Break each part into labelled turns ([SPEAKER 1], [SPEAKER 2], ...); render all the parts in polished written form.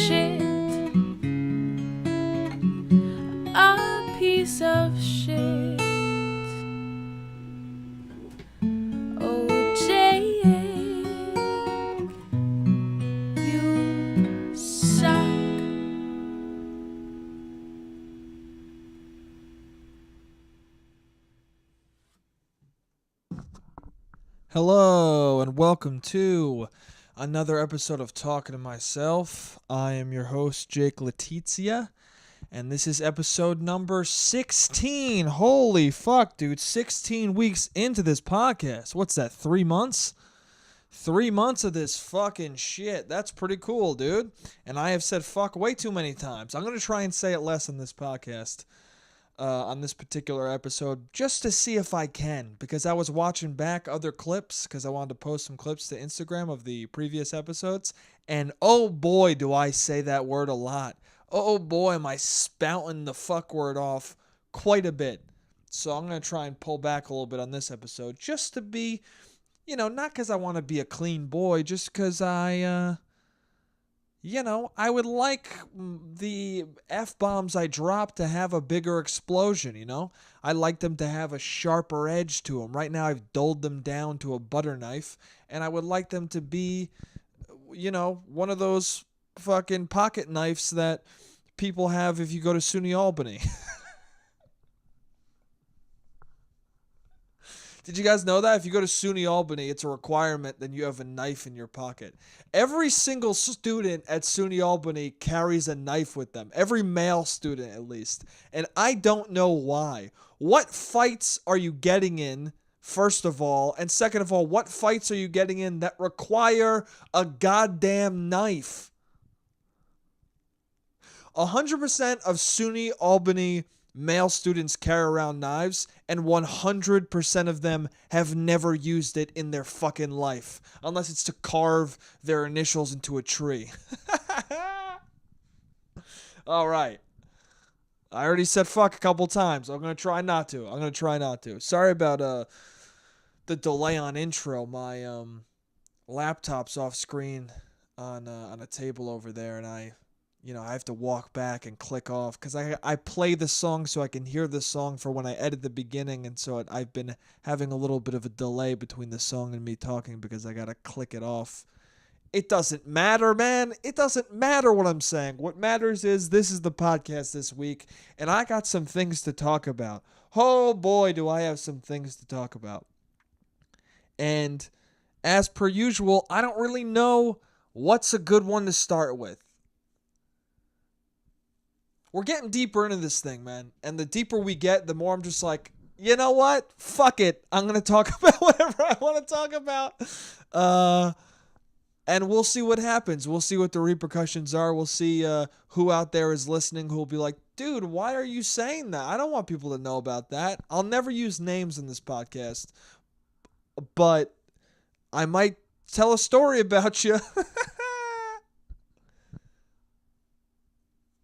[SPEAKER 1] shit. A piece of shit. Oh, Jake, you suck.
[SPEAKER 2] Hello and welcome to another episode of Talking to Myself. I am your host, Jake Letizia, and this is episode number 16. Holy fuck, dude. 16 weeks into this podcast. What's that, 3 months? 3 months of this fucking shit. That's pretty cool, dude. And I have said fuck way too many times. I'm going to try and say it less in this podcast. On this particular episode, just to see if I can, because I was watching back other clips, because I wanted to post some clips to Instagram of the previous episodes, and oh boy, do I say that word a lot. Oh boy, am I spouting the fuck word off quite a bit. So I'm going to try and pull back a little bit on this episode, just to be, not because I want to be a clean boy, just because I would like the F-bombs I drop to have a bigger explosion, I like them to have a sharper edge to them. Right now I've dulled them down to a butter knife, and I would like them to be, one of those fucking pocket knives that people have if you go to SUNY Albany. Did you guys know that? If you go to SUNY Albany, it's a requirement that you have a knife in your pocket. Every single student at SUNY Albany carries a knife with them. Every male student, at least. And I don't know why. What fights are you getting in, first of all? And second of all, what fights are you getting in that require a goddamn knife? 100% of SUNY Albany male students carry around knives, and 100% of them have never used it in their fucking life, unless it's to carve their initials into a tree. All right. I already said fuck a couple times. I'm going to try not to. Sorry about the delay on intro. My laptop's off screen on a table over there, and I have to walk back and click off because I play the song so I can hear the song for when I edit the beginning, and so I've been having a little bit of a delay between the song and me talking because I got to click it off. It doesn't matter, man. It doesn't matter what I'm saying. What matters is this is the podcast this week, and I got some things to talk about. Oh boy, do I have some things to talk about. And as per usual, I don't really know what's a good one to start with. We're getting deeper into this thing, man. And the deeper we get, the more I'm just like, you know what? Fuck it. I'm going to talk about whatever I want to talk about. And we'll see what happens. We'll see what the repercussions are. We'll see who out there is listening who will be like, dude, why are you saying that? I don't want people to know about that. I'll never use names in this podcast. But I might tell a story about you.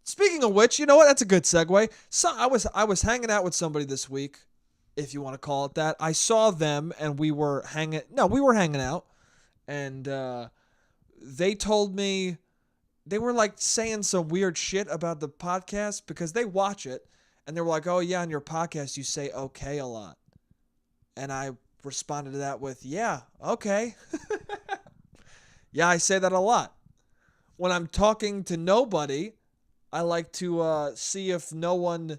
[SPEAKER 2] Speaking of which, you know what? That's a good segue. So I was hanging out with somebody this week, if you want to call it that. I saw them and we were hanging out, and they told me they were like saying some weird shit about the podcast because they watch it, and they were like, "Oh yeah, on your podcast you say okay a lot," and I responded to that with, "Yeah, okay." Yeah, I say that a lot when I'm talking to nobody. I like to see if no one.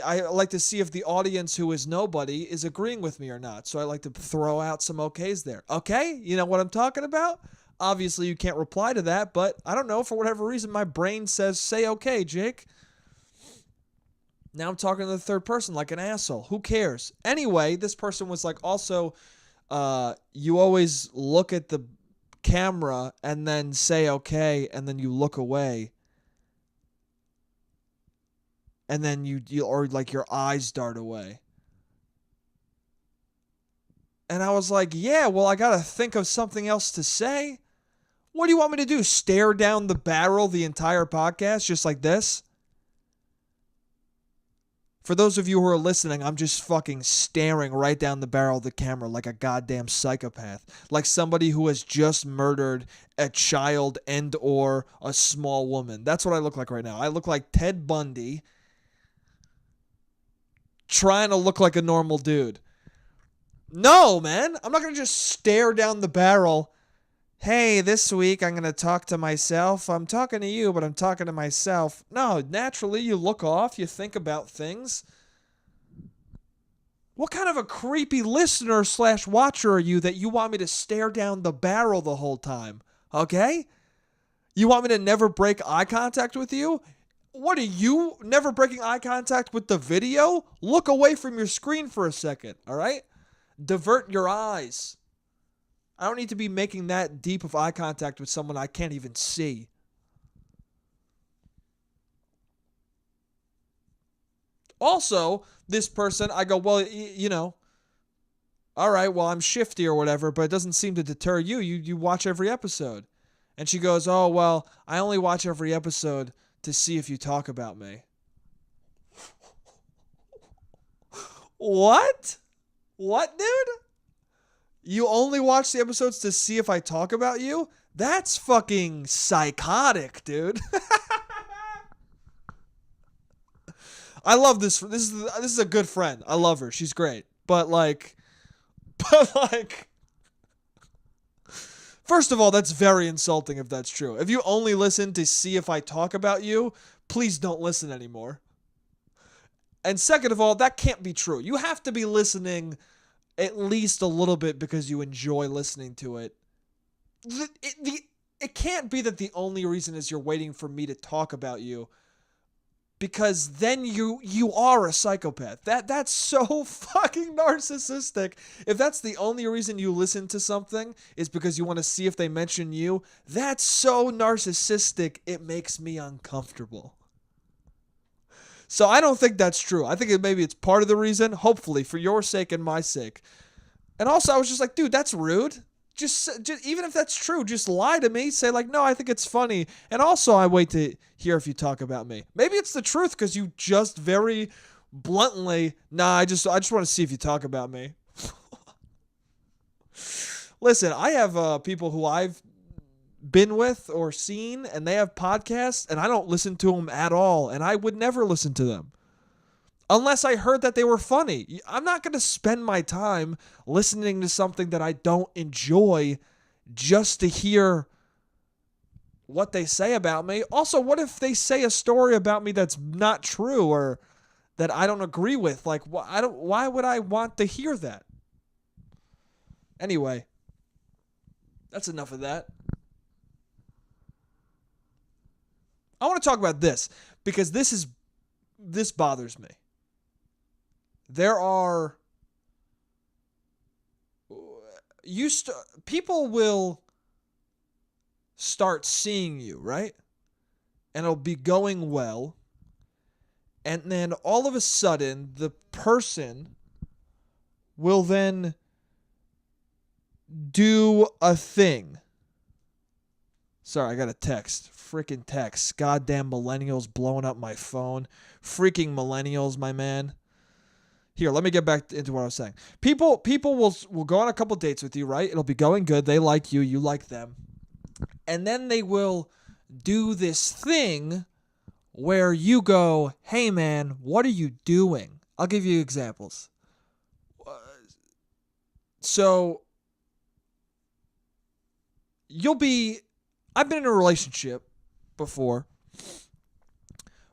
[SPEAKER 2] I like to see if the audience who is nobody is agreeing with me or not. So I like to throw out some okays there. Okay, you know what I'm talking about? Obviously, you can't reply to that, but I don't know, for whatever reason, my brain says say okay, Jake. Now I'm talking to the third person like an asshole. Who cares? Anyway, this person was like, also, you always look at the camera and then say okay, and then you look away. And then you or like your eyes dart away. And I was like, yeah, well, I got to think of something else to say. What do you want me to do? Stare down the barrel the entire podcast just like this? For those of you who are listening, I'm just fucking staring right down the barrel of the camera like a goddamn psychopath. Like somebody who has just murdered a child and or a small woman. That's what I look like right now. I look like Ted Bundy trying to look like a normal dude. No, man. I'm not going to just stare down the barrel. Hey, this week I'm going to talk to myself. I'm talking to you, but I'm talking to myself. No, naturally you look off, you think about things. What kind of a creepy listener / watcher are you that you want me to stare down the barrel the whole time? Okay? You want me to never break eye contact with you? What are you, never breaking eye contact with the video? Look away from your screen for a second, all right? Divert your eyes. I don't need to be making that deep of eye contact with someone I can't even see. Also, this person, I go, well, all right, well, I'm shifty or whatever, but it doesn't seem to deter you. You watch every episode. And she goes, oh, well, I only watch every episode to see if you talk about me. What? What, dude? You only watch the episodes to see if I talk about you? That's fucking psychotic, dude. I love this. This is a good friend. I love her. She's great. But like, first of all, that's very insulting if that's true. If you only listen to see if I talk about you, please don't listen anymore. And second of all, that can't be true. You have to be listening at least a little bit because you enjoy listening to it. It can't be that the only reason is you're waiting for me to talk about you, because then you are a psychopath. That's so fucking narcissistic. If that's the only reason you listen to something is because you want to see if they mention you, that's so narcissistic, it makes me uncomfortable. So I don't think that's true. I think maybe it's part of the reason, hopefully, for your sake and my sake. And also, I was just like, dude, that's rude. Just even if that's true, just lie to me. Say like, no, I think it's funny. And also, I wait to hear if you talk about me. Maybe it's the truth because you just very bluntly, nah, I just want to see if you talk about me. Listen, I have people who I've been with or seen, and they have podcasts, and I don't listen to them at all, and I would never listen to them unless I heard that they were funny. I'm not going to spend my time listening to something that I don't enjoy just to hear what they say about me. Also, what if they say a story about me that's not true or that I don't agree with? Like, why would I want to hear that? Anyway, that's enough of that. I want to talk about this because this bothers me. There are people will start seeing you, right? And it'll be going well. And then all of a sudden the person will then do a thing. Sorry, I got a text. Freaking text. Goddamn millennials blowing up my phone. Freaking millennials, my man. Here, let me get back into what I was saying. People will go on a couple dates with you, right? It'll be going good. They like you. You like them. And then they will do this thing where you go, hey, man, what are you doing? I'll give you examples. So, I've been in a relationship before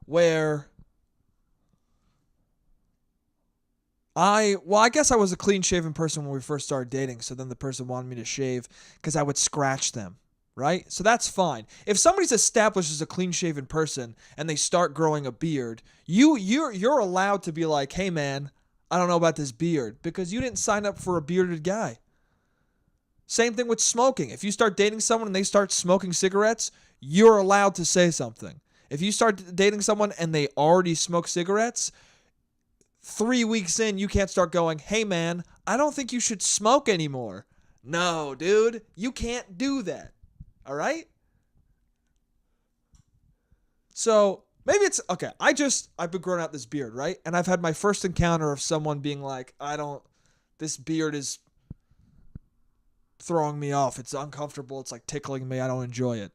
[SPEAKER 2] where I guess I was a clean-shaven person when we first started dating, so then the person wanted me to shave because I would scratch them, right? So that's fine. If somebody's established as a clean-shaven person and they start growing a beard, you're allowed to be like, hey, man, I don't know about this beard because you didn't sign up for a bearded guy. Same thing with smoking. If you start dating someone and they start smoking cigarettes, you're allowed to say something. If you start dating someone and they already smoke cigarettes, 3 weeks in, you can't start going, hey, man, I don't think you should smoke anymore. No, dude, you can't do that. All right? So Maybe it's okay. I've been growing out this beard, right? And I've had my first encounter of someone being like, this beard is throwing me off. It's uncomfortable. It's like tickling me. I don't enjoy it.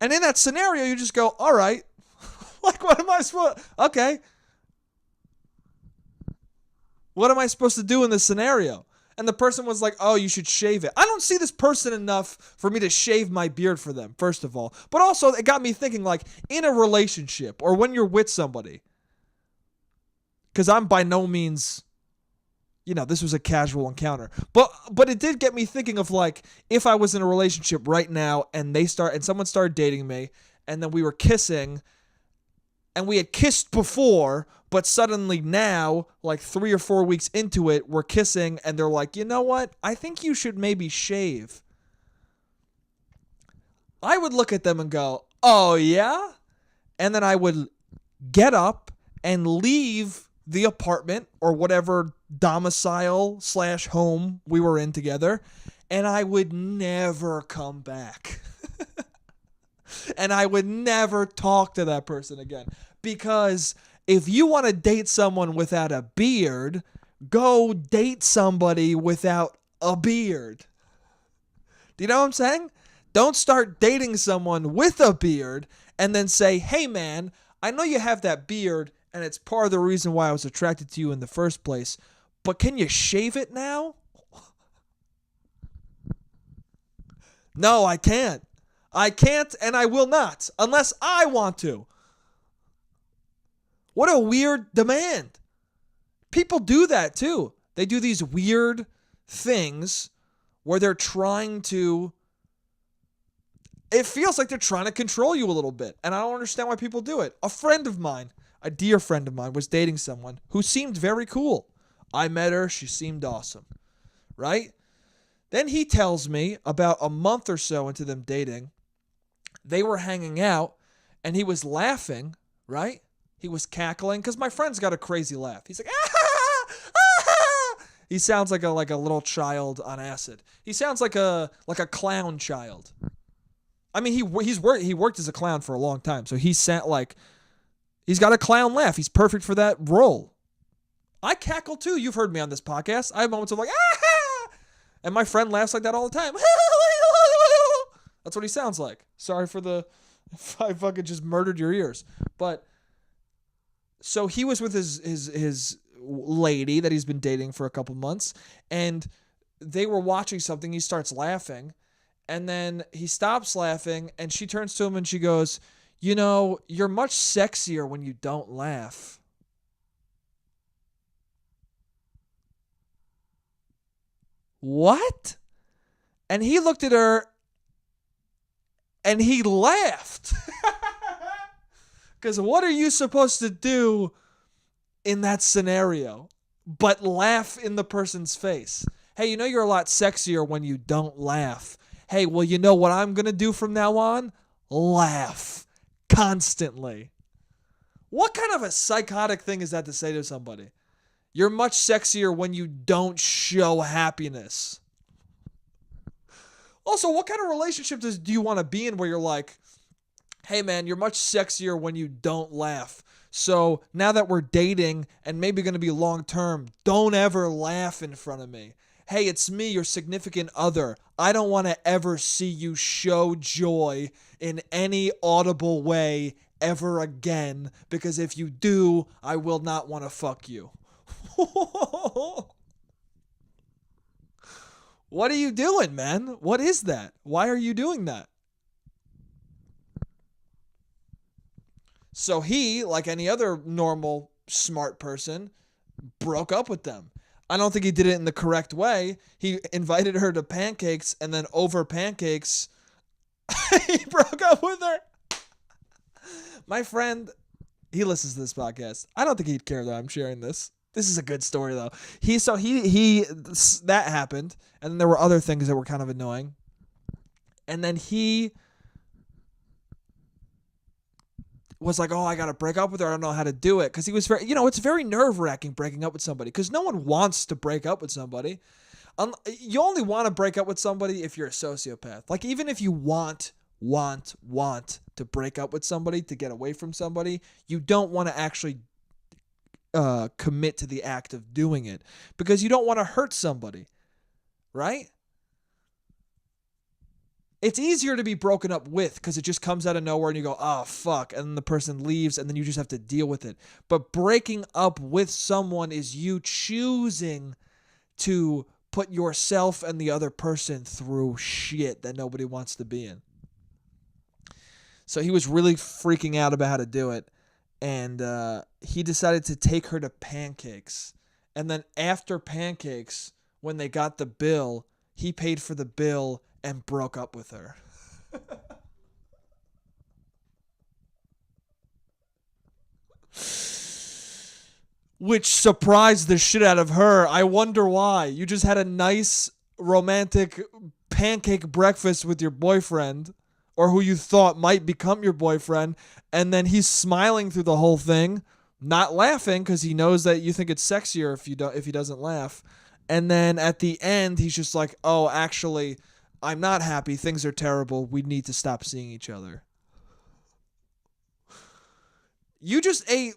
[SPEAKER 2] And in that scenario, you just go, all right. Like, what am I supposed? Okay. What am I supposed to do in this scenario? And the person was like, oh, you should shave it. I don't see this person enough for me to shave my beard for them, first of all. But also, it got me thinking, like, in a relationship or when you're with somebody. Because I'm by no means, this was a casual encounter. But it did get me thinking of, like, if I was in a relationship right now and someone started dating me and then we were kissing and we had kissed before, but suddenly now, like 3 or 4 weeks into it, we're kissing and they're like, you know what? I think you should maybe shave. I would look at them and go, oh yeah? And then I would get up and leave the apartment or whatever domicile / home we were in together, and I would never come back. And I would never talk to that person again. Because if you want to date someone without a beard, go date somebody without a beard. Do you know what I'm saying? Don't start dating someone with a beard and then say, hey man, I know you have that beard and it's part of the reason why I was attracted to you in the first place, but can you shave it now? No, I can't. I can't and I will not unless I want to. What a weird demand. People do that too. They do these weird things where they're trying to, it feels like they're trying to control you a little bit. And I don't understand why people do it. A dear friend of mine was dating someone who seemed very cool. I met her. She seemed awesome. Right? Then he tells me about a month or so into them dating, they were hanging out and he was laughing, right? He was cackling because my friend's got a crazy laugh. He's like, ah, ah. He sounds like a little child on acid. He sounds like a clown child. I mean, he worked as a clown for a long time, so he's got a clown laugh. He's perfect for that role. I cackle too. You've heard me on this podcast. I have moments of like, ah, and my friend laughs like that all the time. That's what he sounds like. Sorry if I fucking just murdered your ears. But so he was with his lady that he's been dating for a couple months, and they were watching something. He starts laughing, and then he stops laughing, and she turns to him and she goes, you're much sexier when you don't laugh. What? And he looked at her and he laughed. Because what are you supposed to do in that scenario but laugh in the person's face? Hey, you're a lot sexier when you don't laugh. Hey, well, you know what I'm going to do from now on? Laugh constantly. What kind of a psychotic thing is that to say to somebody? You're much sexier when you don't show happiness. Also, what kind of relationship do you want to be in where you're like, hey man, you're much sexier when you don't laugh. So now that we're dating and maybe going to be long term, don't ever laugh in front of me. Hey, it's me, your significant other. I don't want to ever see you show joy in any audible way ever again, because if you do, I will not want to fuck you. What are you doing, man? What is that? Why are you doing that? So he, like any other normal, smart person, broke up with them. I don't think he did it in the correct way. He invited her to pancakes, and then over pancakes, he broke up with her. My friend, he listens to this podcast. I don't think he'd care that I'm sharing this. This is a good story though. That happened, and then there were other things that were kind of annoying. And then he was like, oh, I got to break up with her. I don't know how to do it. Because he was very, it's very nerve-wracking breaking up with somebody. Because no one wants to break up with somebody. You only want to break up with somebody if you're a sociopath. Like, even if you want want to break up with somebody, to get away from somebody, you don't want to actually commit to the act of doing it because you don't want to hurt somebody, right? It's easier to be broken up with because it just comes out of nowhere and you go, oh, fuck. And then the person leaves and then you just have to deal with it. But breaking up with someone is you choosing to put yourself and the other person through shit that nobody wants to be in. So he was really freaking out about how to do it. And he decided to take her to Pancakes. And then after Pancakes, when they got the bill, he paid for the bill and broke up with her. Which surprised the shit out of her. I wonder why. You just had a nice romantic pancake breakfast with your boyfriend, or who you thought might become your boyfriend, and then he's smiling through the whole thing, not laughing because he knows that you think it's sexier if he doesn't laugh. And then at the end, he's just like, oh, actually, I'm not happy. Things are terrible. We need to stop seeing each other. You just ate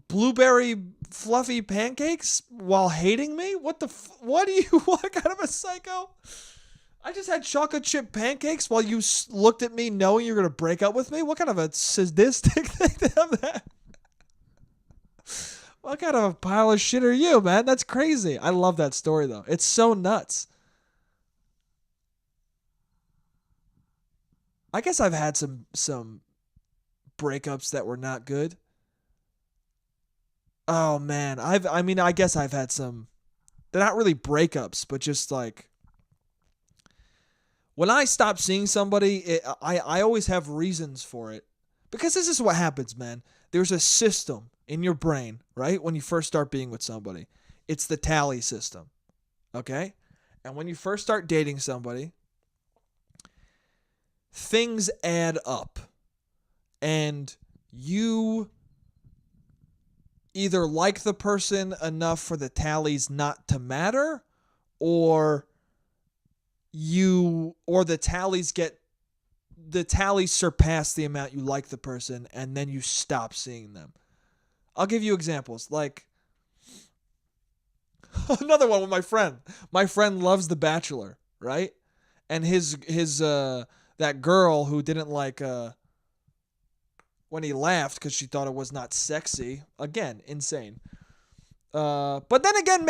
[SPEAKER 2] blueberry fluffy pancakes while hating me? What kind of a psycho? I just had chocolate chip pancakes while you looked at me knowing you're going to break up with me? What kind of a sadistic thing to have that? What kind of a pile of shit are you, man? That's crazy. I love that story, though. It's so nuts. I guess I've had some breakups that were not good. Oh man, I guess I've had some. They're not really breakups, but just like when I stop seeing somebody, I always have reasons for it. Because this is what happens, man. There's a system in your brain, right? When you first start being with somebody, it's the tally system, okay? And when you first start dating somebody, things add up, and you either like the person enough for the tallies not to matter, or the tallies surpass the amount you like the person, and then you stop seeing them. I'll give you examples. Like another one with my friend. My friend loves The Bachelor, right? And his that girl who didn't like when he laughed because she thought it was not sexy. Again, insane. But then again,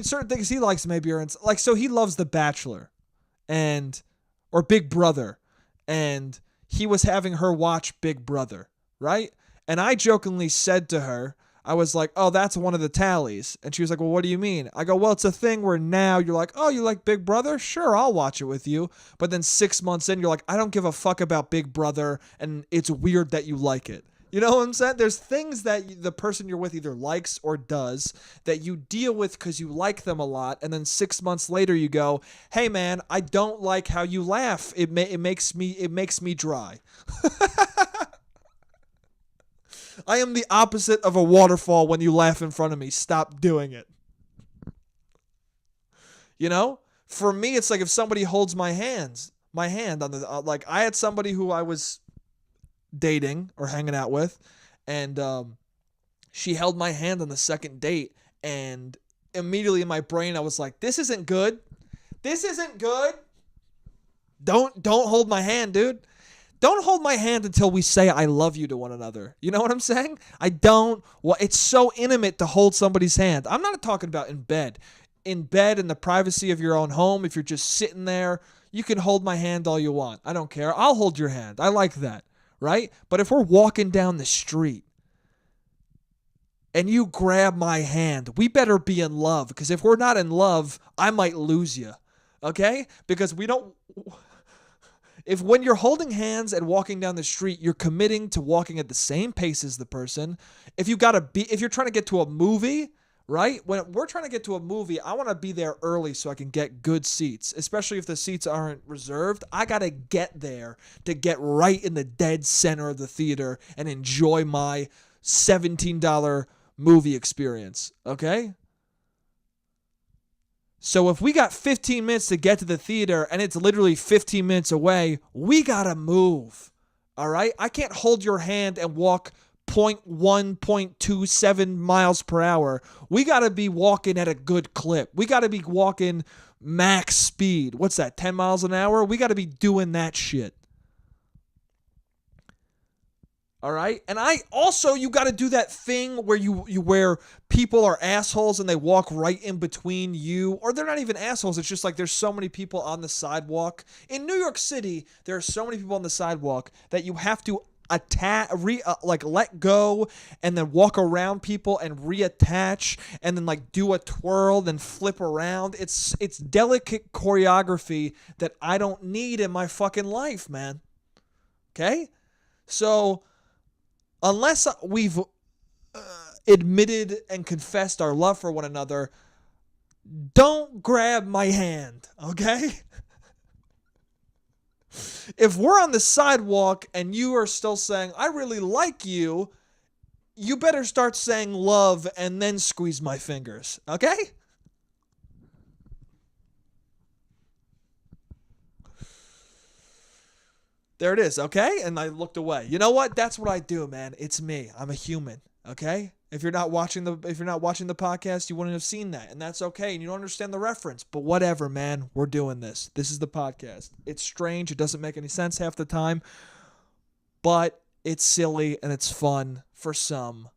[SPEAKER 2] certain things he likes maybe are like, so he loves The Bachelor or Big Brother, and he was having her watch Big Brother, right? And I jokingly said to her, I was like, oh, that's one of the tallies. And she was like, well, what do you mean? I go, well, it's a thing where now you're like, oh, you like Big Brother? Sure, I'll watch it with you. But then 6 months in, you're like, I don't give a fuck about Big Brother, and it's weird that you like it. You know what I'm saying? There's things that the person you're with either likes or does that you deal with because you like them a lot, and then 6 months later you go, hey man, I don't like how you laugh. It makes me dry. I am the opposite of a waterfall when you laugh in front of me. Stop doing it. You know? For me, it's like if somebody holds my hand on the like I had somebody who I was dating or hanging out with, and she held my hand on the second date, and immediately in my brain I was like, this isn't good. This isn't good. Don't hold my hand, dude. Don't hold my hand until we say I love you to one another. You know what I'm saying? It's so intimate to hold somebody's hand. I'm not talking about in bed. In bed, in the privacy of your own home, if you're just sitting there, you can hold my hand all you want. I don't care. I'll hold your hand. I like that, right? But if we're walking down the street and you grab my hand, we better be in love, because if we're not in love, I might lose you, okay? Because we don't... If when you're holding hands and walking down the street, you're committing to walking at the same pace as the person. If you're trying to get to a movie, right? When we're trying to get to a movie, I want to be there early so I can get good seats, especially if the seats aren't reserved. I got to get there to get right in the dead center of the theater and enjoy my $17 movie experience, okay? So if we got 15 minutes to get to the theater and it's literally 15 minutes away, we got to move. All right? I can't hold your hand and walk 0.1, 0.27 miles per hour. We got to be walking at a good clip. We got to be walking max speed. What's that, 10 miles an hour? We got to be doing that shit. All right? And you got to do that thing where people are assholes and they walk right in between you. Or they're not even assholes. It's just like there's so many people on the sidewalk. In New York City, there are so many people on the sidewalk that you have to let go and then walk around people and reattach and then like do a twirl, then flip around. It's delicate choreography that I don't need in my fucking life, man. Okay? So unless we've admitted and confessed our love for one another, don't grab my hand, okay? If we're on the sidewalk and you are still saying, I really like you, you better start saying love and then squeeze my fingers, okay? There it is, okay? And I looked away. You know what? That's what I do, man. It's me. I'm a human, okay? If you're not watching the podcast, you wouldn't have seen that, and that's okay. And you don't understand the reference, but whatever, man. We're doing this. This is the podcast. It's strange. It doesn't make any sense half the time, but it's silly and it's fun for some.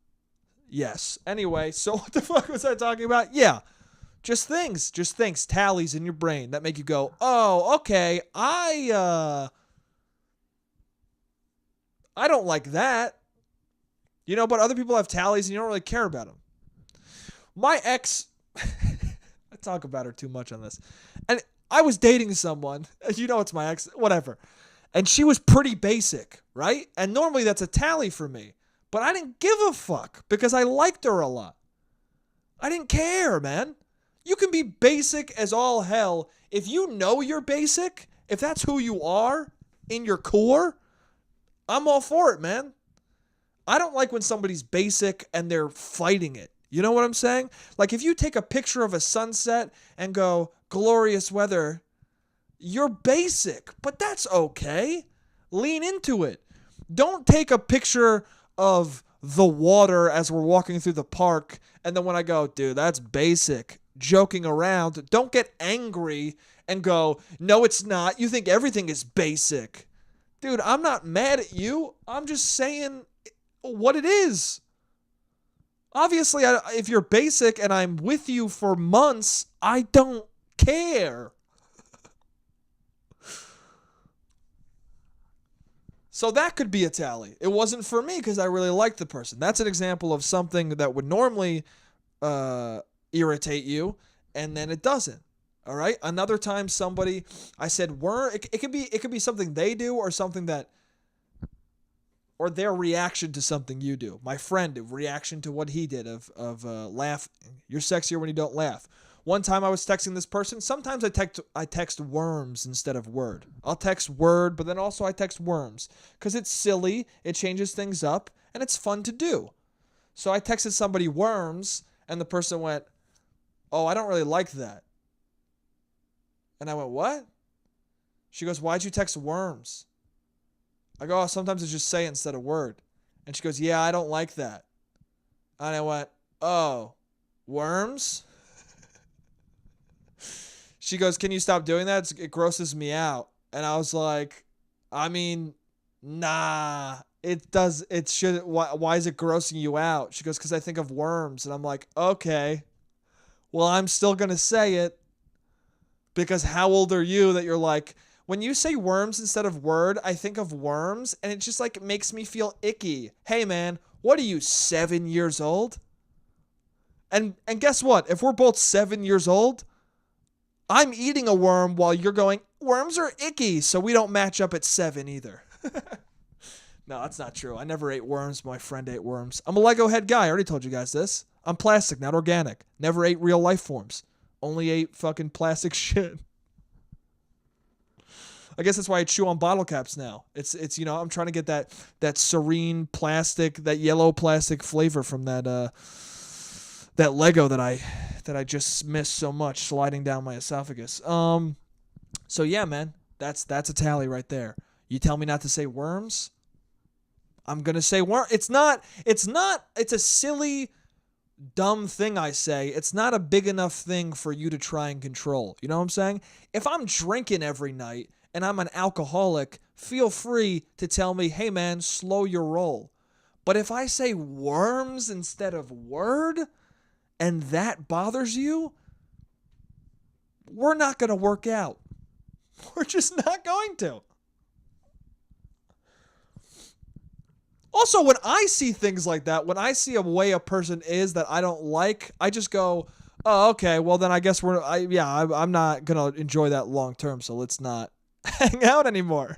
[SPEAKER 2] Yes. Anyway, so what the fuck was I talking about? Yeah. Just things, tallies in your brain that make you go, "Oh, okay. I don't like that." You know, but other people have tallies and you don't really care about them. My ex, I talk about her too much on this. And I was dating someone, you know it's my ex, whatever. And she was pretty basic, right? And normally that's a tally for me. But I didn't give a fuck because I liked her a lot. I didn't care, man. You can be basic as all hell. If you know you're basic, if that's who you are in your core, I'm all for it, man. I don't like when somebody's basic and they're fighting it. You know what I'm saying? Like if you take a picture of a sunset and go, glorious weather, you're basic, but that's okay. Lean into it. Don't take a picture of the water as we're walking through the park and then when I go, dude, that's basic, joking around, don't get angry and go, no, it's not. You think everything is basic. Dude, I'm not mad at you. I'm just saying what it is. Obviously, if you're basic and I'm with you for months, I don't care. So that could be a tally. It wasn't for me because I really liked the person. That's an example of something that would normally irritate you, and then it doesn't. All right. Another time, I said it could be something they do or something that. Or their reaction to something you do. My friend, reaction to what he did of laugh. You're sexier when you don't laugh. One time I was texting this person. Sometimes I text worms instead of word. I'll text word, but then also I text worms. Because it's silly, it changes things up, and it's fun to do. So I texted somebody worms, and the person went, oh, I don't really like that. And I went, what? She goes, why'd you text worms? I go, oh, sometimes I just say it instead of word. And she goes, yeah, I don't like that. And I went, oh, worms? She goes, can you stop doing that? It grosses me out. And I was like, I mean, nah, it does. It should. Why is it grossing you out? She goes, because I think of worms. And I'm like, okay, well, I'm still going to say it. Because how old are you that you're like, when you say worms instead of word, I think of worms, and it just like makes me feel icky. Hey, man, what are you, 7 years old? And guess what? If we're both 7 years old, I'm eating a worm while you're going, worms are icky, so we don't match up at 7 either. No, that's not true. I never ate worms. My friend ate worms. I'm a Lego head guy. I already told you guys this. I'm plastic, not organic. Never ate real life forms. Only ate fucking plastic shit. I guess that's why I chew on bottle caps now. It's I'm trying to get that serene plastic, that yellow plastic flavor from that that Lego that I just missed so much sliding down my esophagus. So yeah, man, that's a tally right there. You tell me not to say worms, I'm gonna say worm. It's not. It's a silly, dumb thing I say. It's not a big enough thing for you to try and control. You know what I'm saying? If I'm drinking every night and I'm an alcoholic, feel free to tell me, hey man, slow your roll. But if I say worms instead of word, and that bothers you, we're not going to work out. We're just not going to. Also, when I see things like that, when I see a way a person is that I don't like, I just go, oh, okay, well then I guess I'm not going to enjoy that long term, so let's not hang out anymore.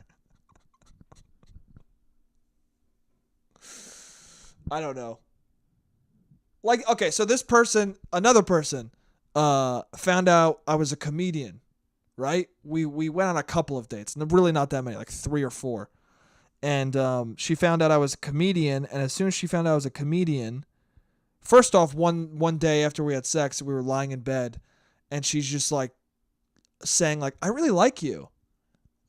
[SPEAKER 2] I don't know. Like, okay, so another person, found out I was a comedian, right? We went on a couple of dates, and really not that many, like 3 or 4. And she found out I was a comedian, and as soon as she found out I was a comedian, first off, one day after we had sex, we were lying in bed, and she's just like saying like, I really like you.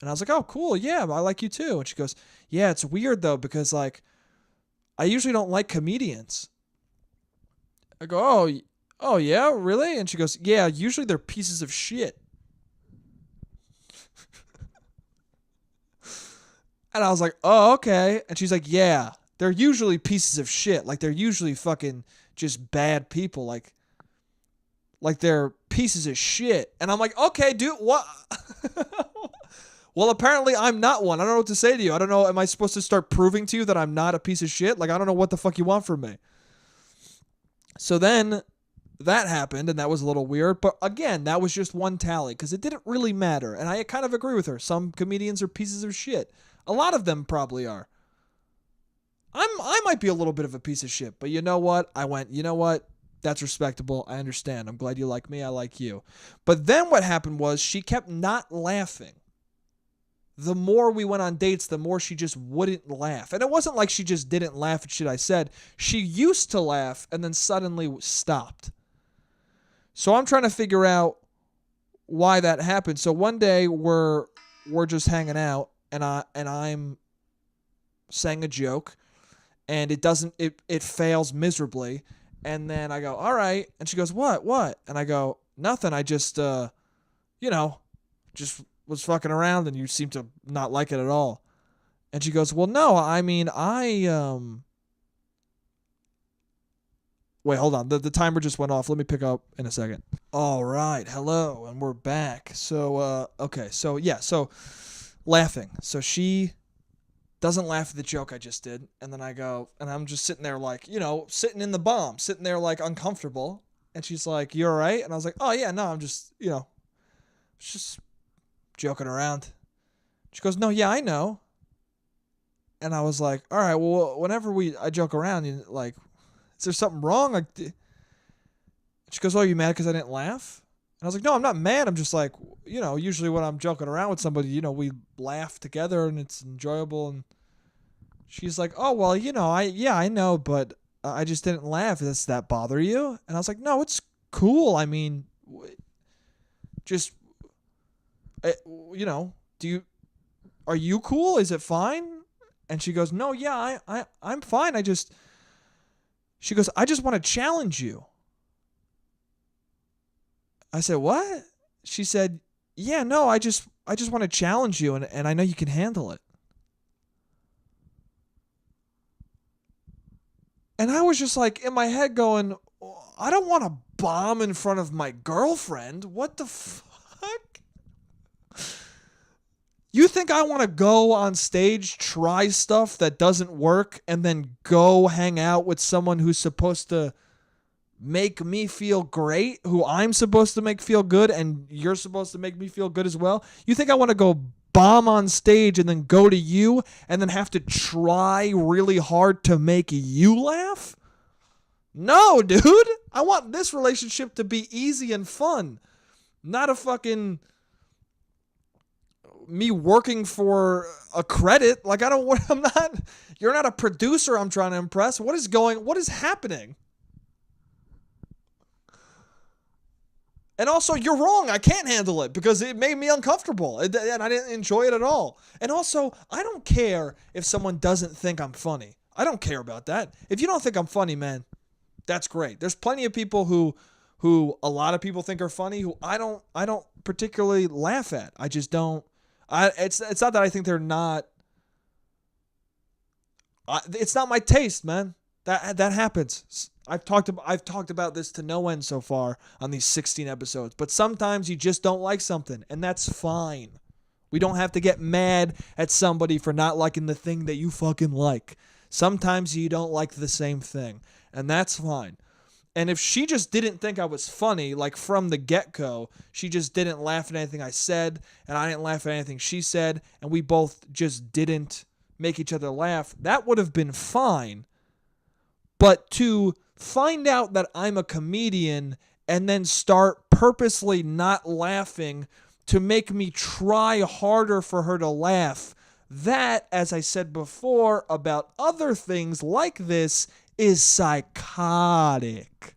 [SPEAKER 2] And I was like, oh, cool, yeah, I like you too. And she goes, yeah, it's weird though, because like, I usually don't like comedians. I go, oh yeah, really? And she goes, yeah, usually they're pieces of shit. And I was like, oh, okay. And she's like, yeah, they're usually pieces of shit. Like, they're usually fucking just bad people. Like they're pieces of shit. And I'm like, okay, dude, what? Well, apparently I'm not one. I don't know what to say to you. I don't know. Am I supposed to start proving to you that I'm not a piece of shit? Like, I don't know what the fuck you want from me. So then that happened, and that was a little weird. But again, that was just one tally because it didn't really matter. And I kind of agree with her. Some comedians are pieces of shit. A lot of them probably are. I might be a little bit of a piece of shit, but you know what? I went, you know what? That's respectable. I understand. I'm glad you like me. I like you. But then what happened was she kept not laughing. The more we went on dates, the more she just wouldn't laugh. And it wasn't like she just didn't laugh at shit I said. She used to laugh and then suddenly stopped. So I'm trying to figure out why that happened. So one day we're just hanging out and I'm saying a joke and it fails miserably. And then I go, all right. And she goes, what? And I go, nothing. I just, just was fucking around and you seem to not like it at all. And she goes, well, no, I mean, wait, hold on. The timer just went off. Let me pick up in a second. All right. Hello. And we're back. So, okay. So yeah. So laughing. So she doesn't laugh at the joke I just did. And then I go, and I'm just sitting there like, sitting in the bomb, sitting there like uncomfortable. And she's like, you all right? And I was like, oh yeah, no, I'm just, just joking around. She goes, no, yeah, I know. And I was like, all right, well, whenever I joke around, like, is there something wrong? Like, she goes, oh, are you mad because I didn't laugh? And I was like, no, I'm not mad. I'm just like, usually when I'm joking around with somebody, we laugh together and it's enjoyable. And she's like, oh, well, I know, but I just didn't laugh. Does that bother you? And I was like, no, it's cool. I mean, just, are you cool? Is it fine? And she goes, no, yeah, I'm fine. She goes, I just want to challenge you. I said, what? She said, yeah, no, I just want to challenge you and I know you can handle it. And I was just like in my head going, I don't want to bomb in front of my girlfriend. What the fuck? You think I want to go on stage, try stuff that doesn't work, and then go hang out with someone who's supposed to make me feel great, who I'm supposed to make feel good, and you're supposed to make me feel good as well? You think I want to go bomb on stage and then go to you and then have to try really hard to make you laugh? No, dude. I want this relationship to be easy and fun, not a fucking me working for a credit. Like, you're not a producer I'm trying to impress. What is happening? And also, you're wrong. I can't handle it because it made me uncomfortable and I didn't enjoy it at all. And also, I don't care if someone doesn't think I'm funny. I don't care about that. If you don't think I'm funny, man, that's great. There's plenty of people who a lot of people think are funny who I don't particularly laugh at. I just don't. It's not that I think they're not. It's not my taste, man. That happens. I've talked about this to no end so far on these 16 episodes. But sometimes you just don't like something, and that's fine. We don't have to get mad at somebody for not liking the thing that you fucking like. Sometimes you don't like the same thing, and that's fine. And if she just didn't think I was funny, like from the get-go, she just didn't laugh at anything I said, and I didn't laugh at anything she said, and we both just didn't make each other laugh, that would have been fine. But to find out that I'm a comedian and then start purposely not laughing to make me try harder for her to laugh, that, as I said before about other things like this, is psychotic.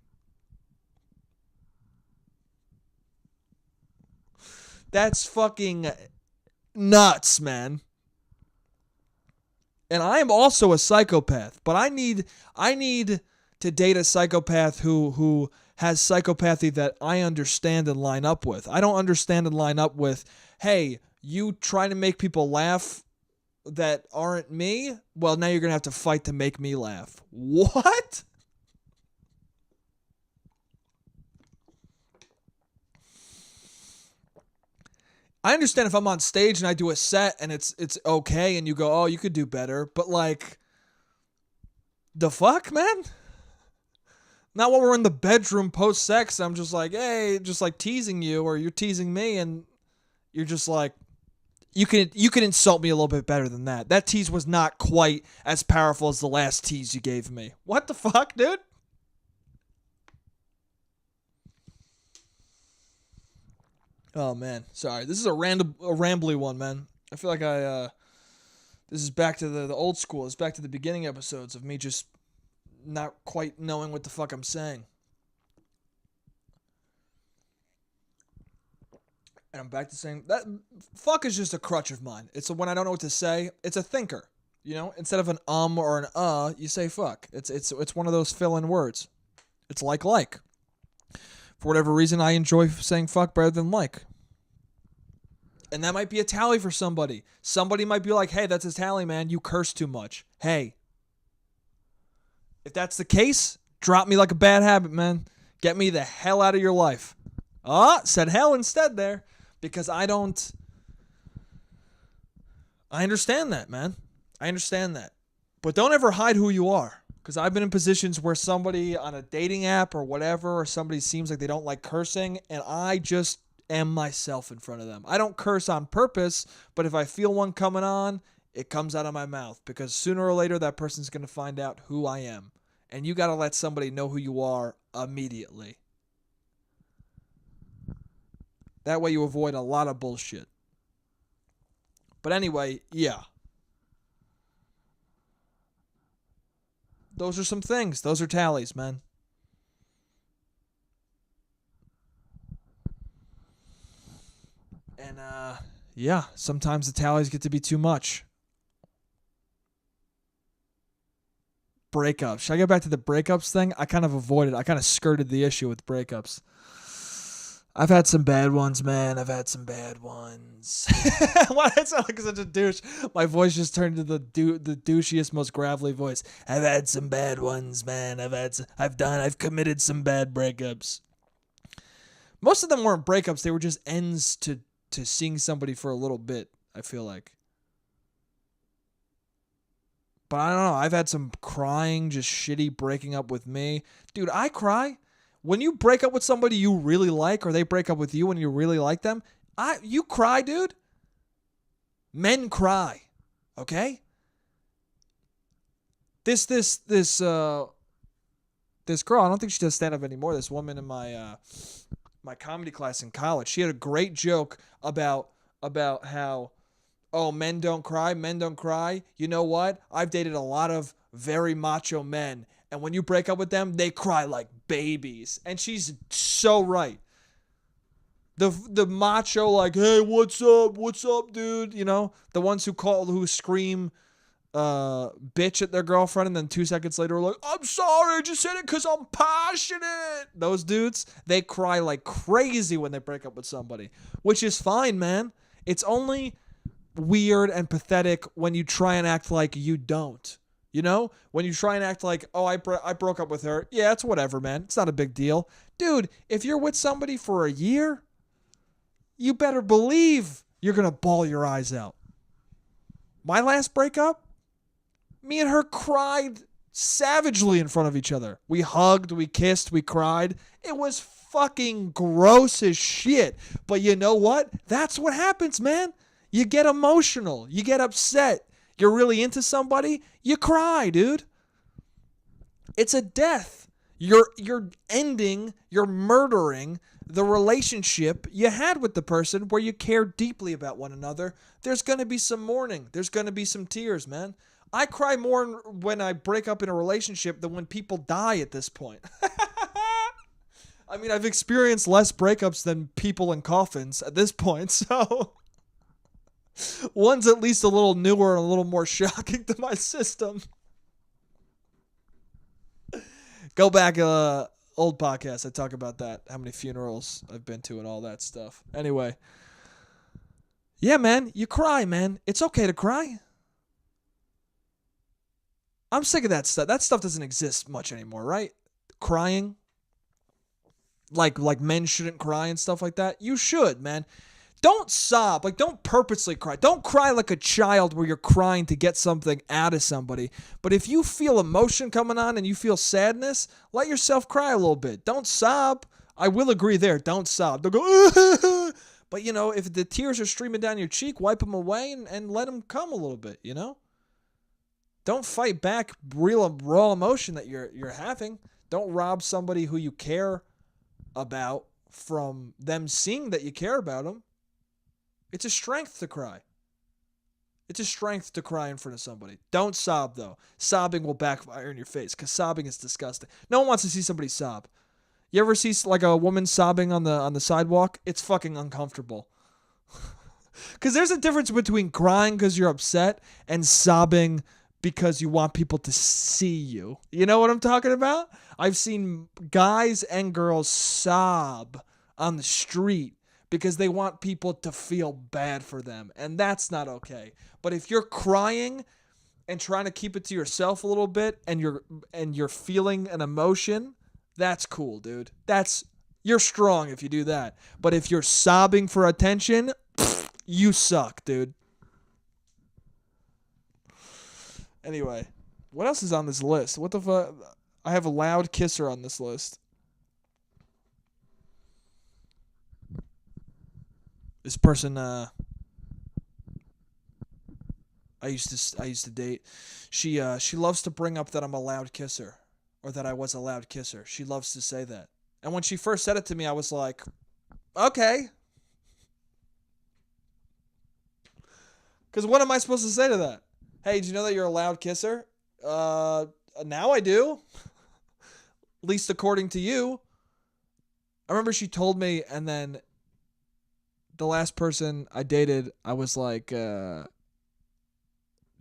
[SPEAKER 2] That's fucking nuts, man. And I am also a psychopath, but I need to date a psychopath who has psychopathy that I understand and line up with. I don't understand and line up with, hey, you trying to make people laugh that aren't me? Well, now you're going to have to fight to make me laugh. What? I understand if I'm on stage and I do a set and it's okay and you go, oh, you could do better. But like, the fuck, man? Not when we're in the bedroom post-sex, I'm just like, hey, just like teasing you, or you're teasing me, and you're just like, you can insult me a little bit better than that. That tease was not quite as powerful as the last tease you gave me. What the fuck, dude? Oh man, sorry. This is a rambly one, man. I feel like this is back to the old school. It's back to the beginning episodes of me just not quite knowing what the fuck I'm saying. And I'm back to saying that fuck is just a crutch of mine. It's when I don't know what to say. It's a thinker, you know. Instead of an or an you say fuck. It's one of those fill-in words. It's like. For whatever reason, I enjoy saying fuck better than like. And that might be a tally for somebody. Somebody might be like, hey, that's a tally, man. You curse too much. Hey. If that's the case, drop me like a bad habit, man. Get me the hell out of your life. Said hell instead there. Because I understand that, man. I understand that. But don't ever hide who you are. Because I've been in positions where somebody on a dating app or whatever, or somebody seems like they don't like cursing, and I just am myself in front of them. I don't curse on purpose, but if I feel one coming on, it comes out of my mouth. Because sooner or later, that person's going to find out who I am. And you got to let somebody know who you are immediately. That way you avoid a lot of bullshit. But anyway, yeah. Those are some things. Those are tallies, man. And, yeah, sometimes the tallies get to be too much. Breakups. Should I get back to the breakups thing? I kind of skirted the issue with breakups. I've had some bad ones, man. I've had some bad ones. Why did I sound like such a douche? My voice just turned to the douchiest, most gravelly voice. I've had some bad ones, man. I've committed some bad breakups. Most of them weren't breakups. They were just ends to seeing somebody for a little bit, I feel like. But I don't know. I've had some crying, just shitty breaking up with me. Dude, I cry. When you break up with somebody you really like, or they break up with you and you really like them, you cry, dude. Men cry, okay? This girl, I don't think she does stand up anymore. This woman in my comedy class in college, she had a great joke about how, oh, men don't cry. You know what? I've dated a lot of very macho men, and when you break up with them, they cry like babies. And she's so right. The macho, like, hey, what's up, dude? You know, the ones who scream bitch at their girlfriend, and then 2 seconds later are like, I'm sorry, I just said it because I'm passionate. Those dudes, they cry like crazy when they break up with somebody, which is fine, man. It's only weird and pathetic when you try and act like you don't. You know, when you try and act like, oh, I broke up with her. Yeah, it's whatever, man. It's not a big deal. Dude, if you're with somebody for a year, you better believe you're going to bawl your eyes out. My last breakup, me and her cried savagely in front of each other. We hugged, we kissed, we cried. It was fucking gross as shit. But you know what? That's what happens, man. You get emotional. You get upset. You're really into somebody, you cry, dude. It's a death. You're ending, you're murdering the relationship you had with the person where you care deeply about one another. There's going to be some mourning. There's going to be some tears, man. I cry more when I break up in a relationship than when people die at this point. I mean, I've experienced less breakups than people in coffins at this point, so one's at least a little newer and a little more shocking to my system. Go back, old podcast. I talk about that, how many funerals I've been to and all that stuff. Anyway. Yeah, man, you cry, man. It's okay to cry. I'm sick of that stuff. That stuff doesn't exist much anymore, right? Crying. Like men shouldn't cry and stuff like that. You should, man. Don't sob. Like, don't purposely cry. Don't cry like a child where you're crying to get something out of somebody. But if you feel emotion coming on and you feel sadness, let yourself cry a little bit. Don't sob. I will agree there. Don't sob. Don't go, but, you know, if the tears are streaming down your cheek, wipe them away and let them come a little bit, you know? Don't fight back real raw emotion that you're having. Don't rob somebody who you care about from them seeing that you care about them. It's a strength to cry. It's a strength to cry in front of somebody. Don't sob, though. Sobbing will backfire in your face because sobbing is disgusting. No one wants to see somebody sob. You ever see like a woman sobbing on the sidewalk? It's fucking uncomfortable. Because there's a difference between crying because you're upset and sobbing because you want people to see you. You know what I'm talking about? I've seen guys and girls sob on the street because they want people to feel bad for them, and that's not okay. But if you're crying and trying to keep it to yourself a little bit and you're feeling an emotion, that's cool, dude. You're strong if you do that. But if you're sobbing for attention, you suck, dude. Anyway, what else is on this list? What the fuck? I have a loud kisser on this list. This person I used to date. She loves to bring up that I'm a loud kisser or that I was a loud kisser. She loves to say that. And when she first said it to me, I was like, "Okay." Cuz what am I supposed to say to that? Hey, did you know that you're a loud kisser? Now I do. At least according to you. I remember she told me, and then the last person I dated, I was like, am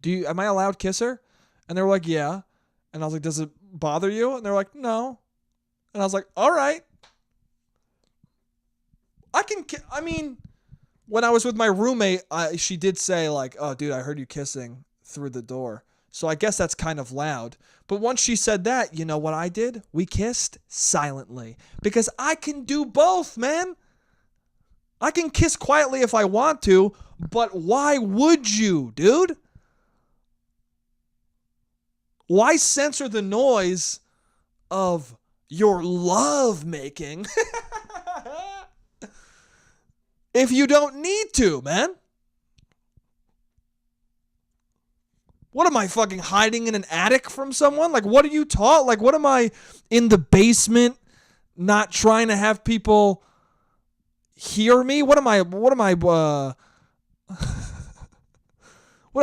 [SPEAKER 2] I a loud kisser? And they were like, yeah. And I was like, does it bother you? And they were like, no. And I was like, all right. When I was with my roommate, she did say like, oh, dude, I heard you kissing through the door. So I guess that's kind of loud. But once she said that, you know what I did? We kissed silently. Because I can do both, man. I can kiss quietly if I want to, but why would you, dude? Why censor the noise of your love making if you don't need to, man? What am I fucking hiding in an attic from someone? Like, what are you taught? Like, what am I in the basement not trying to have people hear me? What am I would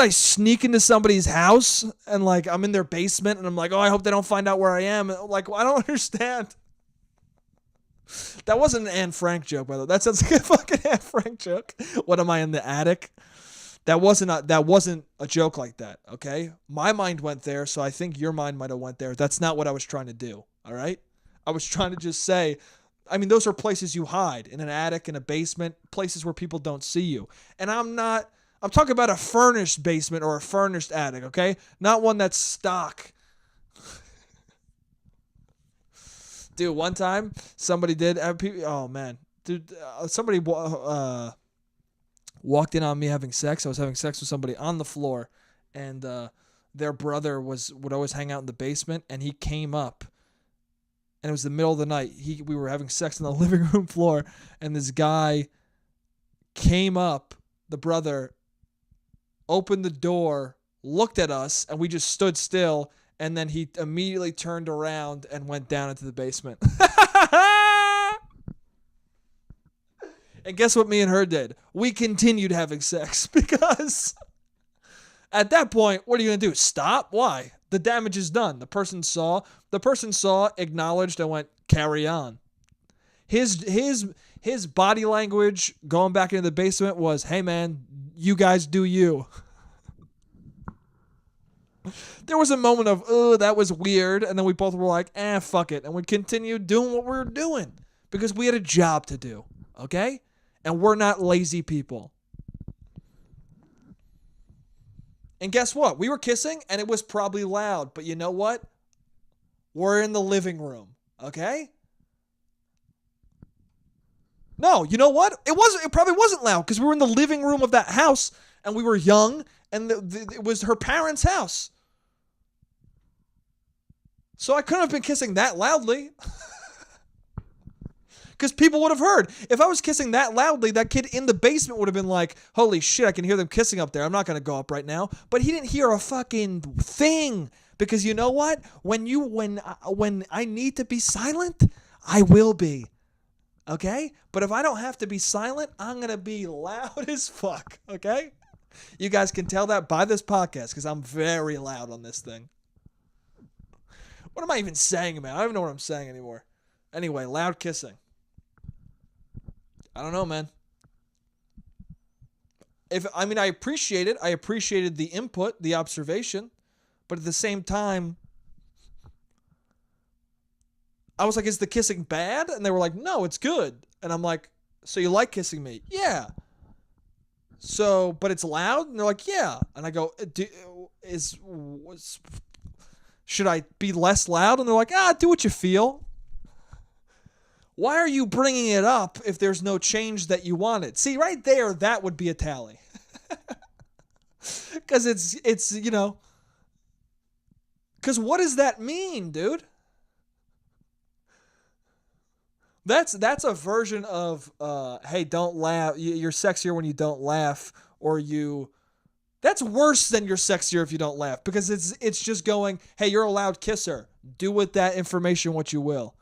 [SPEAKER 2] I sneak into somebody's house and like I'm in their basement and I'm like, oh, I hope they don't find out where I am. Like, I don't understand. That wasn't an Anne Frank joke, by the way. That sounds like a fucking Anne Frank joke. What am I in the attic? That wasn't a joke like that, okay? My mind went there, so I think your mind might have went there. That's not what I was trying to do, all right? I was trying to just say, I mean, those are places you hide, in an attic, in a basement, places where people don't see you. And I'm talking about a furnished basement or a furnished attic, okay? Not one that's stock. Dude, one time, somebody did, oh man. Dude, somebody walked in on me having sex. I was having sex with somebody on the floor, and their brother would always hang out in the basement, and he came up, and it was the middle of the night. We were having sex on the living room floor, and this guy came up, the brother, opened the door, looked at us, and we just stood still, and then he immediately turned around and went down into the basement. And guess what me and her did? We continued having sex because at that point, what are you going to do? Stop? Why? The damage is done. The person saw, acknowledged, and went, carry on. His body language going back into the basement was, hey man, you guys do you. There was a moment of, oh, that was weird. And then we both were like, fuck it. And we continued doing what we were doing because we had a job to do. Okay? And we're not lazy people. And guess what? We were kissing and it was probably loud. But you know what? We're in the living room. Okay? No, you know what? It probably wasn't loud because we were in the living room of that house and we were young and it was her parents' house. So I couldn't have been kissing that loudly. Because people would have heard. If I was kissing that loudly, that kid in the basement would have been like, holy shit, I can hear them kissing up there. I'm not going to go up right now. But he didn't hear a fucking thing. Because you know what? When I need to be silent, I will be. Okay? But if I don't have to be silent, I'm going to be loud as fuck. Okay? You guys can tell that by this podcast because I'm very loud on this thing. What am I even saying, man? I don't even know what I'm saying anymore. Anyway, loud kissing. I don't know, man. I appreciate it. I appreciated the input, the observation, but at the same time, I was like, is the kissing bad? And they were like, no, it's good. And I'm like, so you like kissing me? Yeah. So, but it's loud? And they're like, yeah. And I go, should I be less loud? And they're like, do what you feel. Why are you bringing it up if there's no change that you wanted? See, right there, that would be a tally. Because it's you know. Because what does that mean, dude? That's a version of, hey, don't laugh. You're sexier when you don't laugh, or you. That's worse than you're sexier if you don't laugh, because it's just going, hey, you're a loud kisser. Do with that information what you will.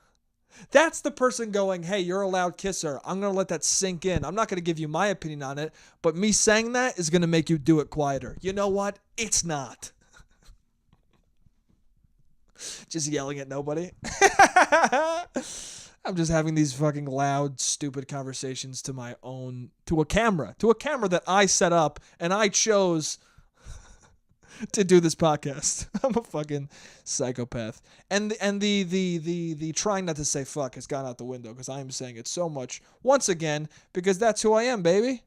[SPEAKER 2] That's the person going, hey, you're a loud kisser. I'm going to let that sink in. I'm not going to give you my opinion on it, but me saying that is going to make you do it quieter. You know what? It's not. Just yelling at nobody. I'm just having these fucking loud, stupid conversations to a camera that I set up and I chose to do this podcast. I'm a fucking psychopath. And the trying not to say fuck has gone out the window because I am saying it so much once again because that's who I am, baby.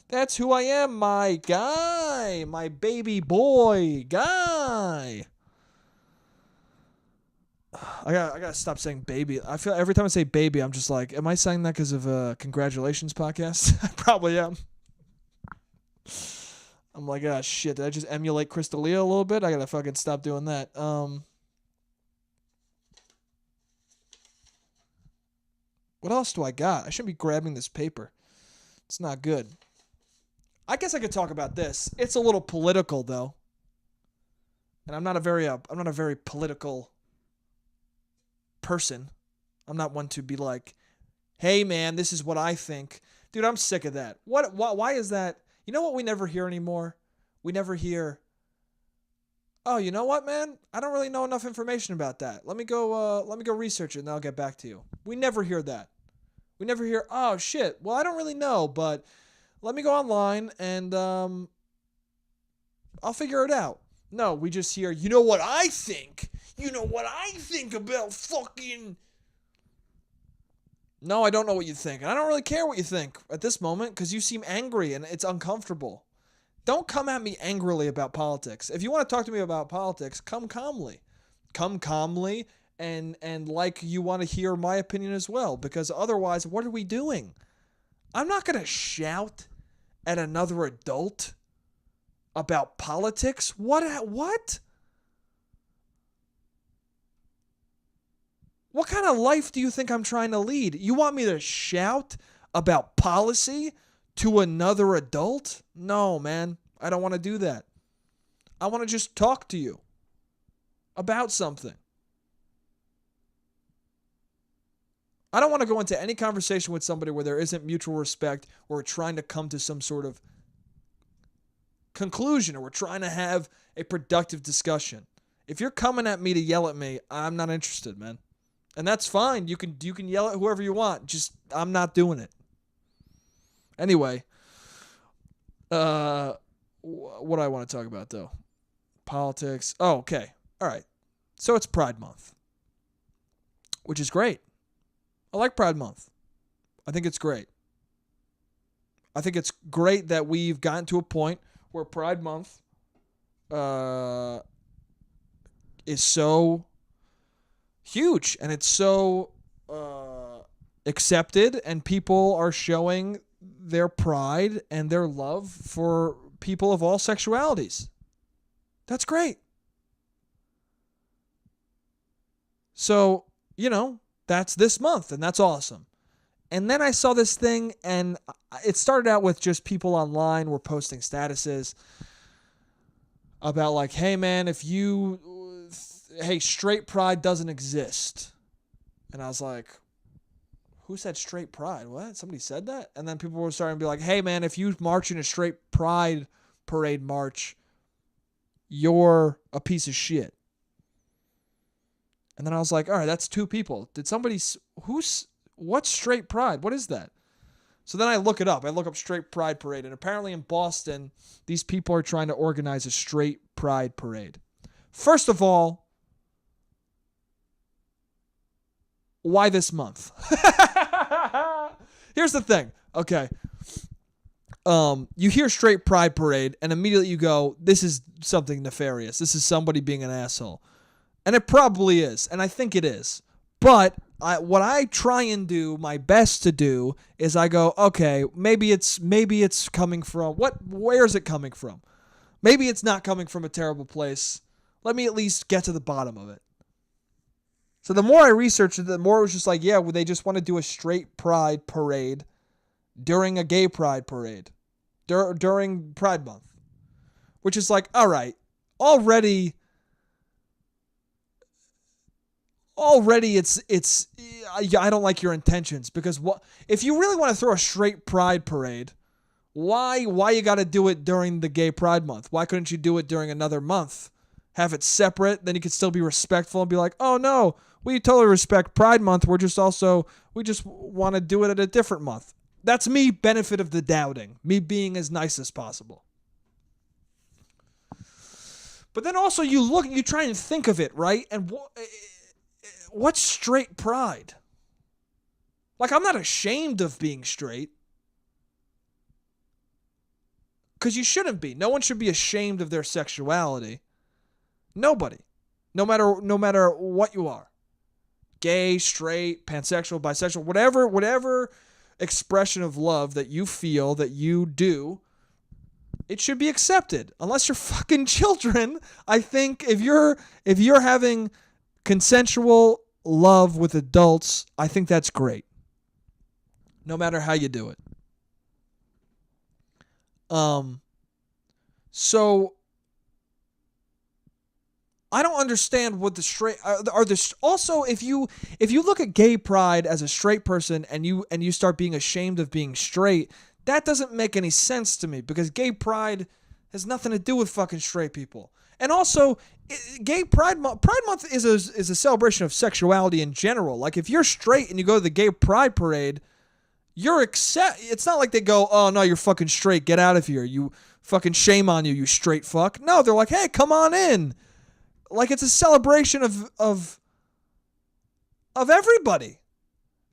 [SPEAKER 2] That's who I am, my guy, my baby boy guy. I gotta stop saying baby. I feel every time I say baby, I'm just like, am I saying that because of a congratulations podcast? I probably am. I'm like, shit, did I just emulate Crystalia a little bit? I gotta fucking stop doing that. What else do I got? I shouldn't be grabbing this paper. It's not good. I guess I could talk about this. It's a little political though. And I'm not a very political person. I'm not one to be like, hey man, this is what I think. Dude, I'm sick of that. Why is that? You know what we never hear anymore? We never hear, Oh, you know what, man? I don't really know enough information about that. Let me go research it and I'll get back to you. We never hear that. We never hear, oh shit. Well, I don't really know, but let me go online and I'll figure it out. No, we just hear, you know what I think? You know what I think about fucking. No, I don't know what you think. And I don't really care what you think at this moment because you seem angry and it's uncomfortable. Don't come at me angrily about politics. If you want to talk to me about politics, come calmly. Come calmly and like you want to hear my opinion as well, because otherwise, what are we doing? I'm not going to shout at another adult about politics. What? What kind of life do you think I'm trying to lead? You want me to shout about policy to another adult? No, man. I don't want to do that. I want to just talk to you about something. I don't want to go into any conversation with somebody where there isn't mutual respect or we're trying to come to some sort of conclusion or we're trying to have a productive discussion. If you're coming at me to yell at me, I'm not interested, man. And that's fine. You can yell at whoever you want. Just I'm not doing it. Anyway, what do I want to talk about though? Politics. Oh, okay. All right. So it's Pride Month, which is great. I like Pride Month. I think it's great. I think it's great that we've gotten to a point where Pride Month is so huge and it's so accepted and people are showing their pride and their love for people of all sexualities. That's great. So, that's this month and that's awesome. And then I saw this thing and it started out with just people online were posting statuses about like, hey man, hey, straight pride doesn't exist. And I was like, who said straight pride? What? Somebody said that? And then people were starting to be like, hey man, if you march in a straight pride parade march, you're a piece of shit. And then I was like, all right, that's two people. Did somebody, what's straight pride? What is that? So then I look it up. I look up straight pride parade. And apparently in Boston, these people are trying to organize a straight pride parade. First of all, why this month? Here's the thing. Okay. You hear straight pride parade and immediately you go, this is something nefarious. This is somebody being an asshole. And it probably is. And I think it is. But what I try and do my best to do is I go, okay, maybe it's coming from where is it coming from? Maybe it's not coming from a terrible place. Let me at least get to the bottom of it. So the more I researched it, the more it was just like, yeah, well, they just want to do a straight pride parade during a gay pride parade during Pride Month, which is like, all right, already it's I don't like your intentions, because what if you really want to throw a straight pride parade, why you got to do it during the gay pride month? Why couldn't you do it during another month? Have it separate, then you could still be respectful and be like, oh no, we totally respect Pride Month. We just want to do it at a different month. That's me, benefit of the doubting, me being as nice as possible. But then also you try and think of it, right? And what's straight pride? Like, I'm not ashamed of being straight. Because you shouldn't be. No one should be ashamed of their sexuality. Nobody. No matter what you are. Gay, straight, pansexual, bisexual, whatever expression of love that you feel, that you do, it should be accepted. Unless you're fucking children. I think if you're having consensual love with adults, I think that's great. No matter how you do it. So I don't understand what the straight are this also if you look at gay pride as a straight person and you start being ashamed of being straight, that doesn't make any sense to me, because gay pride Has nothing to do with fucking straight people. And also, gay Pride Month is a celebration of sexuality in general. Like, if you're straight and you go to the gay pride parade, it's not like they go, oh, no, you're fucking straight. Get out of here. You fucking shame on you, you straight fuck. No, they're like, hey, come on in. Like, it's a celebration of everybody.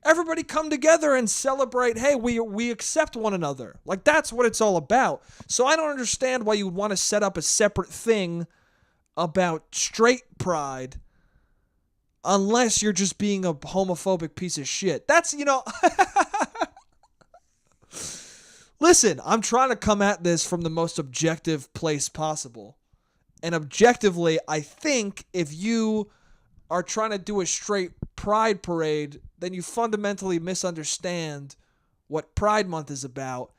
[SPEAKER 2] Everybody come together and celebrate, hey, we accept one another. Like, that's what it's all about. So I don't understand why you would want to set up a separate thing about straight pride unless you're just being a homophobic piece of shit. That's, Listen, I'm trying to come at this from the most objective place possible. And objectively, I think if you are trying to do a straight pride parade, then you fundamentally misunderstand what Pride Month is about,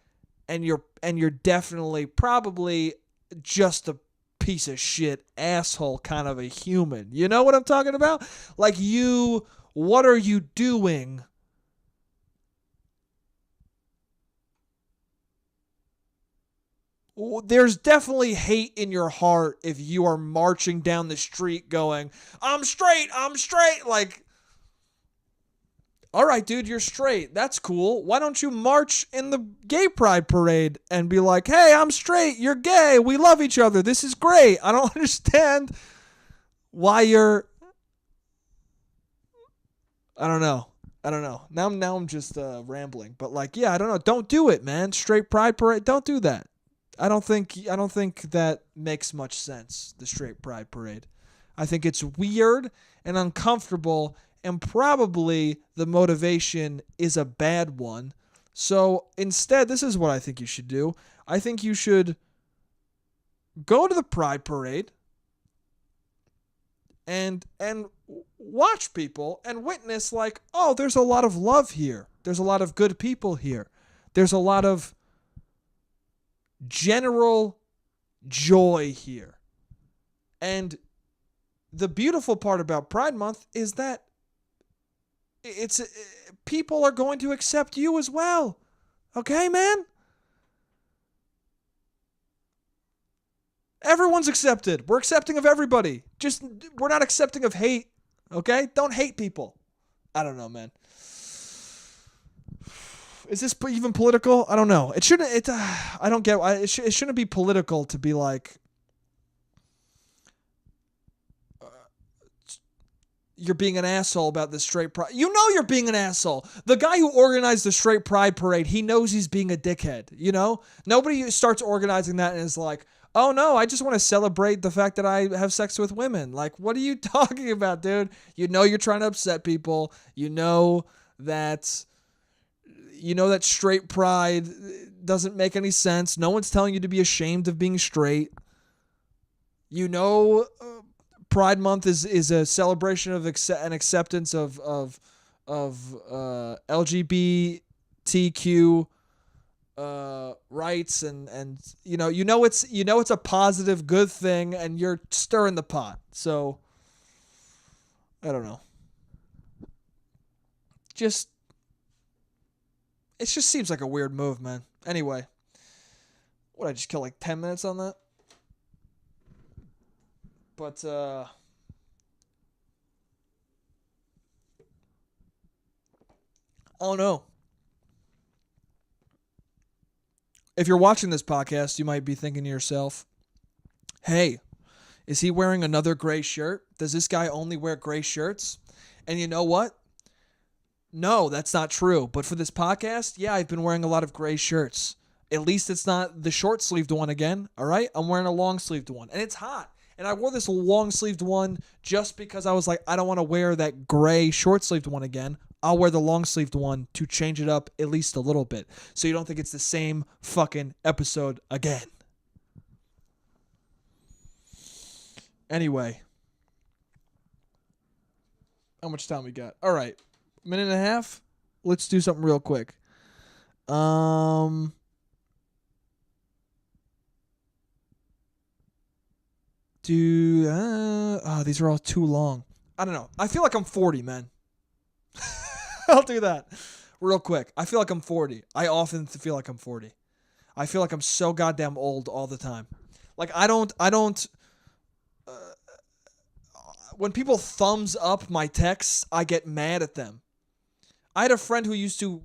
[SPEAKER 2] and you're definitely probably just a piece of shit asshole kind of a human. You know what I'm talking about? Like, what are you doing? There's definitely hate in your heart if you are marching down the street going, I'm straight. Like, all right, dude, you're straight. That's cool. Why don't you march in the gay pride parade and be like, hey, I'm straight. You're gay. We love each other. This is great. I don't understand why you're... I don't know. Now I'm just rambling. But, like, yeah, I don't know. Don't do it, man. Straight pride parade. Don't do that. I don't think that makes much sense, the straight pride parade. I think it's weird and uncomfortable, and probably the motivation is a bad one. So instead, this is what I think you should do. I think you should go to the pride parade and watch people and witness, like, oh, there's a lot of love here. There's a lot of good people here. There's a lot of general joy here. And the beautiful part about Pride Month is that people are going to accept you as well. Okay, man? Everyone's accepted. We're accepting of everybody. Just, we're not accepting of hate. Okay? Don't hate people. I don't know, man. Is this even political? I don't know. It shouldn't. I don't get. It shouldn't be political to be like, you're being an asshole about the straight pride. You know you're being an asshole. The guy who organized the straight pride parade, he knows he's being a dickhead. You know, nobody starts organizing that and is like, oh no, I just want to celebrate the fact that I have sex with women. Like, what are you talking about, dude? You know you're trying to upset people. You know that straight pride doesn't make any sense. No one's telling you to be ashamed of being straight. Pride Month is a celebration of an acceptance of LGBTQ rights, and it's a positive, good thing, and you're stirring the pot. So I don't know. It just seems like a weird move, man. Anyway, what, I just killed like 10 minutes on that? But, I don't know. If you're watching this podcast, you might be thinking to yourself, hey, is he wearing another gray shirt? Does this guy only wear gray shirts? And you know what? No, that's not true. But for this podcast, yeah, I've been wearing a lot of gray shirts. At least it's not the short-sleeved one again, all right? I'm wearing a long-sleeved one, and it's hot. And I wore this long-sleeved one just because I was like, I don't want to wear that gray short-sleeved one again. I'll wear the long-sleeved one to change it up at least a little bit, so you don't think it's the same fucking episode again. Anyway. How much time we got? All right. Minute and a half. Let's do something real quick. These are all too long. I don't know. I feel like I'm 40, man. I'll do that real quick. I feel like I'm 40. I often feel like I'm 40. I feel like I'm so goddamn old all the time. Like I don't when people thumbs up my texts, I get mad at them. I had a friend who used to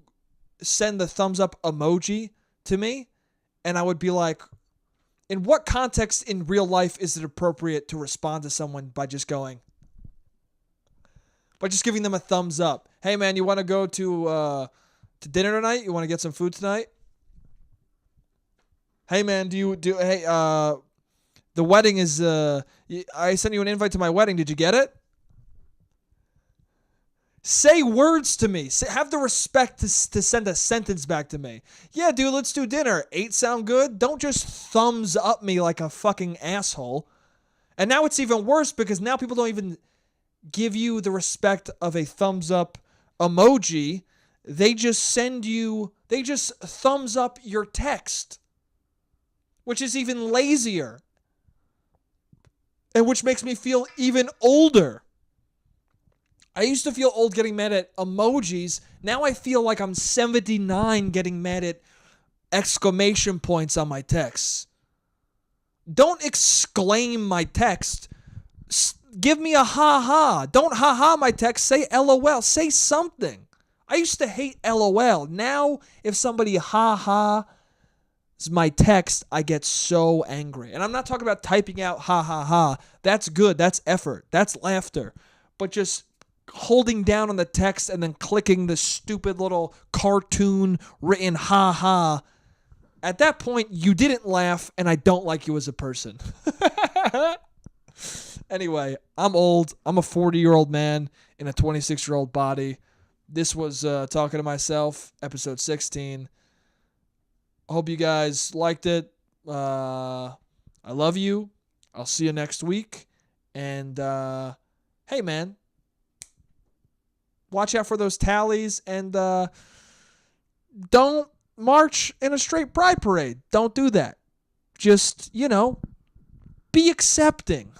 [SPEAKER 2] send the thumbs up emoji to me, and I would be like, in what context in real life is it appropriate to respond to someone by just giving them a thumbs up? Hey man, you want to go to dinner tonight? You want to get some food tonight? Hey man, the wedding is I sent you an invite to my wedding. Did you get it? Say words to me. Have the respect to send a sentence back to me. Yeah, dude, let's do dinner. 8 sound good? Don't just thumbs up me like a fucking asshole. And now it's even worse because now people don't even give you the respect of a thumbs up emoji. They just thumbs up your text, which is even lazier. And which makes me feel even older. I used to feel old getting mad at emojis. Now I feel like I'm 79 getting mad at exclamation points on my texts. Don't exclaim my text. Give me a ha-ha. Don't ha-ha my text. Say LOL. Say something. I used to hate LOL. Now, if somebody ha-ha my text, I get so angry. And I'm not talking about typing out ha-ha-ha. That's good. That's effort. That's laughter. But just holding down on the text and then clicking the stupid little cartoon written ha-ha. At that point, you didn't laugh, and I don't like you as a person. Anyway, I'm old. I'm a 40-year-old man in a 26-year-old body. This was Talking to Myself, episode 16. I hope you guys liked it. I love you. I'll see you next week. And, hey, man. Watch out for those tallies, and don't march in a straight pride parade. Don't do that. Just, be accepting.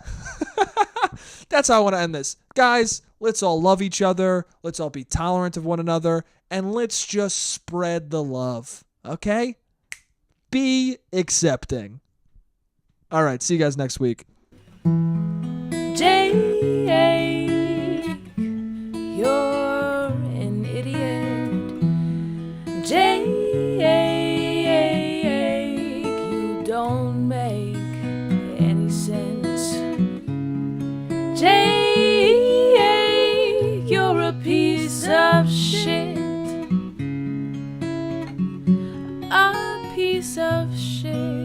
[SPEAKER 2] That's how I want to end this. Guys, let's all love each other. Let's all be tolerant of one another. And let's just spread the love. Okay? Be accepting. All right. See you guys next week.
[SPEAKER 1] Jake, you're an idiot. Jake, you don't make any sense. Jake, you're a piece of shit. A piece of shit.